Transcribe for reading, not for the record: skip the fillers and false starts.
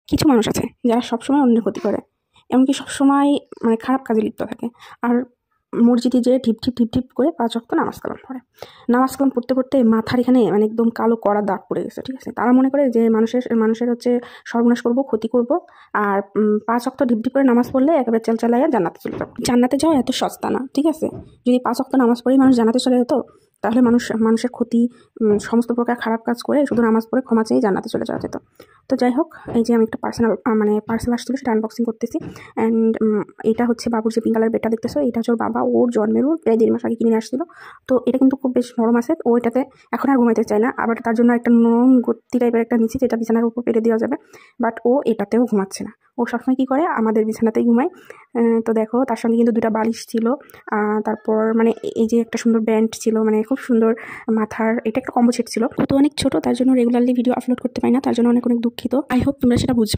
কিছু মানুষ আছে যারা সবসময় অন্যের ক্ষতি করে, এমনকি সবসময় মানে খারাপ কাজে লিপ্ত থাকে। আর মসজিদে যেয়ে ঢিপ ঢিপ ঢিপ ঢিপ করে 5 ওয়াক্ত নামাজ কালাম পড়ে। নামাজ কালাম পড়তে পড়তে মাথার এখানে মানে একদম কালো কড়া দাগ পড়ে গেছে, ঠিক আছে। তারা মনে করে যে মানুষের হচ্ছে সর্বনাশ করব, ক্ষতি করব, আর 5 ওয়াক্ত ঢিপ ঢিপ করে নামাজ পড়লে একেবারে চালাইয়া জান্নাতে চলে যাবো। জান্নাতে যাওয়া এত সস্তা না, ঠিক আছে। যদি 5 ওয়াক্ত নামাজ পড়েই মানুষ জান্নাতে চলে যেত, তাহলে মানুষের ক্ষতি, সমস্ত প্রকার খারাপ কাজ করে শুধু নামাজ পড়ে ক্ষমা চেয়ে জান্নাতে চলে যাওয়া যেত। তো যাই হোক, এই যে আমি একটা পার্সেল আসছিল, সেটা আনবক্সিং করতেছি। অ্যান্ড এটা হচ্ছে বাবুর যে পিঙ্ক কালার বেডটা দেখতেছো, এটা হচ্ছে ওর বাবা ওর জন্মেরও প্রায় 1.5 মাস আগে কিনে আসছিল। তো এটা কিন্তু খুব বেশ নরম আছে। ও এটাতে এখন আর ঘুমাইতে চায় না, আবার তার জন্য একটা নরম গতি টাইপের একটা নিচে, যেটা বিছানার উপর পেরে দেওয়া যাবে। বাট ও এটাতেও ঘুমাচ্ছে না, ও সবসময় কী করে আমাদের বিছানাতেই ঘুমায়। তো দেখো, তার সঙ্গে কিন্তু 2টা বালিশ ছিল। তারপর মানে এই যে একটা সুন্দর ব্যান্ড ছিল, মানে খুব সুন্দর মাথার, এটা একটা কম্বো সেট ছিল। ও তো অনেক ছোট, তার জন্য রেগুলারলি ভিডিও আপলোড করতে পারি না, তার জন্য অনেক অনেক দুঃখিত। আই হোপ তোমরা সেটা বুঝবে।